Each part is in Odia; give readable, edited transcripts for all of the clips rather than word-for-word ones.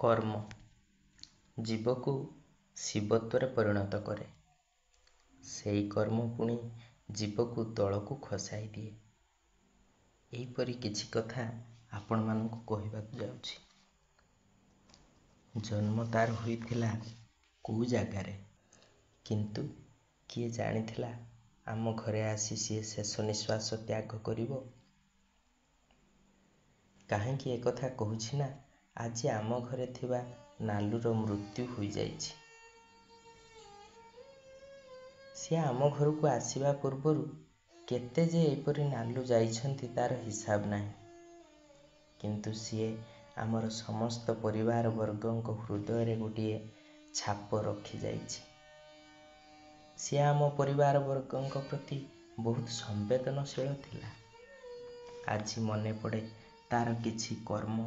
କର୍ମ ଜୀବକୁ ଶିବତ୍ୱରେ ପରିଣତ କରେ। ସେଇ କର୍ମ ପୁଣି ଜୀବକୁ ତଳକୁ ଖସାଇ ଦିଏ। ଏହିପରି କିଛି କଥା ଆପଣମାନଙ୍କୁ କହିବାକୁ ଯାଉଛି। ଜନ୍ମ ତାର ହୋଇଥିଲା କୋଉ ଜାଗାରେ, କିନ୍ତୁ କିଏ ଜାଣିଥିଲା ଆମ ଘରେ ଆସି ସିଏ ଶେଷ ନିଶ୍ୱାସ ତ୍ୟାଗ କରିବ? କାହିଁକି ଏକଥା କହୁଛି ନା, ଆଜି ଆମ ଘରେ ଥିବା ନାଲୁର ମୃତ୍ୟୁ ହୋଇଯାଇଛି। ସିଏ ଆମ ଘରକୁ ଆସିବା ପୂର୍ବରୁ କେତେ ଯେ ଏପରି ନାଲୁ ଯାଇଛନ୍ତି ତାର ହିସାବ ନାହିଁ। କିନ୍ତୁ ସିଏ ଆମର ସମସ୍ତ ପରିବାର ବର୍ଗଙ୍କ ହୃଦୟରେ ଗୋଟିଏ ଛାପ ରଖିଯାଇଛି। ସିଏ ଆମ ପରିବାର ବର୍ଗଙ୍କ ପ୍ରତି ବହୁତ ସମ୍ବେଦନଶୀଳ ଥିଲା। ଆଜି ମନେ ପଡ଼େ ତାର କିଛି କର୍ମ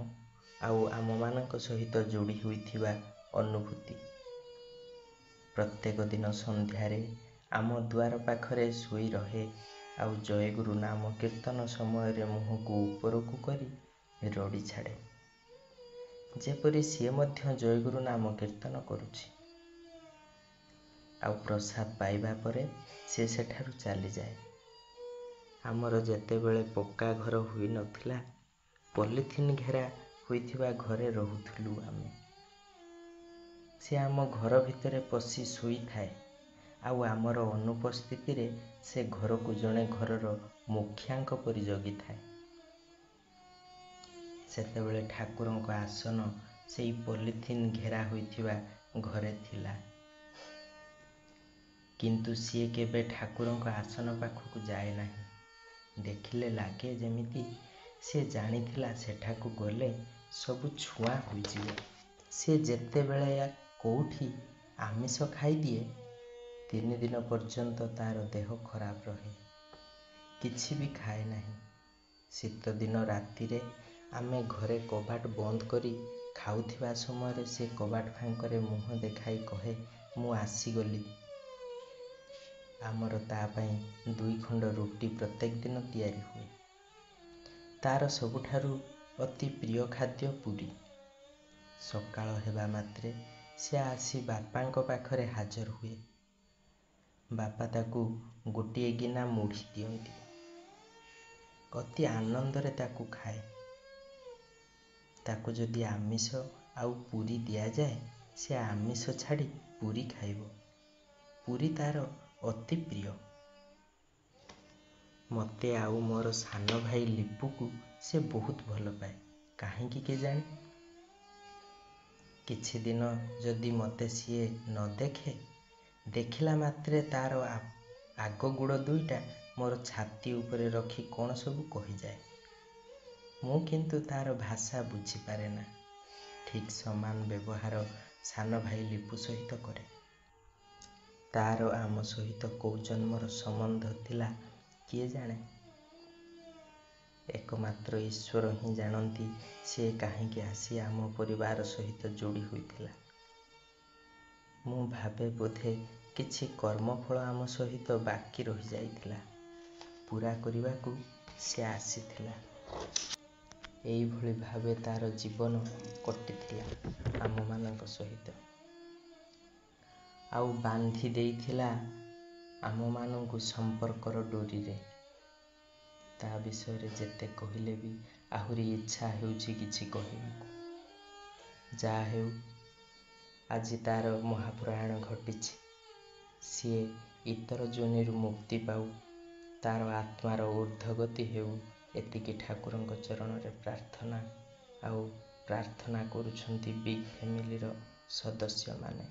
ଆଉ ଆମମାନଙ୍କ ସହିତ ଯୋଡ଼ି ହୋଇଥିବା ଅନୁଭୂତି। ପ୍ରତ୍ୟେକ ଦିନ ସନ୍ଧ୍ୟାରେ ଆମ ଦୁଆର ପାଖରେ ଶୋଇ ରହେ ଆଉ ଜୟଗୁରୁ ନାମ କୀର୍ତ୍ତନ ସମୟରେ ମୁହଁକୁ ଉପରକୁ କରି ରଡ଼ି ଛାଡ଼େ, ଯେପରି ସିଏ ମଧ୍ୟ ଜୟଗୁରୁ ନାମ କୀର୍ତ୍ତନ କରୁଛି। ଆଉ ପ୍ରସାଦ ପାଇବା ପରେ ସେ ସେଠାରୁ ଚାଲିଯାଏ। ଆମର ଯେତେବେଳେ ପକ୍କା ଘର ହୋଇନଥିଲା, ପଲିଥିନ୍ ଘେରା ହୋଇଥିବା ଘରେ ରହୁଥିଲୁ ଆମେ। ସେ ଆମ ଘର ଭିତରେ ପଶି ଶୋଇଥାଏ ଆଉ ଆମର ଅନୁପସ୍ଥିତିରେ ସେ ଘରକୁ ଜଣେ ଘରର ମୁଖିଆଙ୍କ ପରି ଜଗିଥାଏ। ସେତେବେଳେ ଠାକୁରଙ୍କ ଆସନ ସେଇ ପଲିଥିନ୍ ଘେରା ହୋଇଥିବା ଘରେ ଥିଲା। କିନ୍ତୁ ସିଏ କେବେ ଠାକୁରଙ୍କ ଆସନ ପାଖକୁ ଯାଏ ନାହିଁ। ଦେଖିଲେ ଲାଗେ ଯେମିତି ସେ ଜାଣିଥିଲା ସେଠାକୁ ଗଲେ ସବୁ ଛୁଆଁ ହୋଇଯିବ। ସେ ଯେତେବେଳେ କୋଉଠି ଆମିଷ ଖାଇଦିଏ, 3 ଦିନ ପର୍ଯ୍ୟନ୍ତ ତାର ଦେହ ଖରାପ ରହେ। କିଛି ବି ଖାଏ ନାହିଁ। ଶୀତଦିନ ରାତିରେ ଆମେ ଘରେ କବାଟ ବନ୍ଦ କରି ଖାଉଥିବା ସମୟରେ ସେ କବାଟ ଫାଙ୍କରେ ମୁହଁ ଦେଖାଇ କହେ, ମୁଁ ଆସିଗଲି। ଆମର ତା ପାଇଁ 2 ଖଣ୍ଡ ରୁଟି ପ୍ରତ୍ୟେକ ଦିନ ତିଆରି ହୁଏ। ତାର ସବୁଠାରୁ ଅତି ପ୍ରିୟ ଖାଦ୍ୟ ପୁରୀ। ସକାଳ ହେବା ମାତ୍ରେ ସେ ଆସି ବାପାଙ୍କ ପାଖରେ ହାଜର ହୁଏ। ବାପା ତାକୁ ଗୋଟିଏ ଗିନା ମୁଢ଼ି ଦିଅନ୍ତି। ଅତି ଆନନ୍ଦରେ ତାକୁ ଖାଏ। ତାକୁ ଯଦି ଆମିଷ ଆଉ ପୁରୀ ଦିଆଯାଏ, ସେ ଆମିଷ ଛାଡ଼ି ପୁରୀ ଖାଇବ। ପୁରୀ ତାର ଅତି ପ୍ରିୟ। ମୋତେ ଆଉ ମୋର ସାନ ଭାଇ ଲିପୁକୁ ସେ ବହୁତ ଭଲ ପାଏ। କାହିଁକି କେଜାଣି? କିଛି ଦିନ ଯଦି ମୋତେ ସିଏ ନ ଦେଖେ, ଦେଖିଲା ମାତ୍ରେ ତାର ଆଗ ଗୋଡ଼ 2ଟା ମୋର ଛାତି ଉପରେ ରଖି କ'ଣ ସବୁ କହିଯାଏ। ମୁଁ କିନ୍ତୁ ତାର ଭାଷା ବୁଝିପାରେ ନା। ଠିକ୍ ସମାନ ବ୍ୟବହାର ସାନ ଭାଇ ଲିପୁ ସହିତ କରେ। ତାର ଆମ ସହିତ କୋଉ ଜନ୍ମର ସମ୍ବନ୍ଧ ଥିଲା କିଏ ଜାଣେ? ଏକମାତ୍ର ଈଶ୍ୱର ହିଁ ଜାଣନ୍ତି ସିଏ କାହିଁକି ଆସି ଆମ ପରିବାର ସହିତ ଯୋଡ଼ି ହୋଇଥିଲା। ମୁଁ ଭାବେ ବୋଧେ କିଛି କର୍ମଫଳ ଆମ ସହିତ ବାକି ରହିଯାଇଥିଲା, ପୂରା କରିବାକୁ ସେ ଆସିଥିଲା। ଏଇଭଳି ଭାବେ ତାର ଜୀବନ କଟିଥିଲା ଆମମାନଙ୍କ ସହିତ। ଆଉ ବାନ୍ଧି ଦେଇଥିଲା ଆମମାନଙ୍କୁ ସମ୍ପର୍କର ଡୋରିରେ। ତା ବିଷୟରେ ଯେତେ କହିଲେ ବି ଆହୁରି ଇଚ୍ଛା ହେଉଛି କିଛି କହିବାକୁ। ଯାହା ହେଉ, ଆଜି ତାର ମହାପ୍ରୟାଣ ଘଟିଛି। ସିଏ ଇତର ଯୋନିରୁ ମୁକ୍ତି ପାଉ, ତାର ଆତ୍ମାର ଊର୍ଦ୍ଧ୍ୱଗତି ହେଉ, ଏତିକି ଠାକୁରଙ୍କ ଚରଣରେ ପ୍ରାର୍ଥନା। ଆଉ ପ୍ରାର୍ଥନା କରୁଛନ୍ତି ବିଗ୍ ଫ୍ୟାମିଲିର ସଦସ୍ୟମାନେ।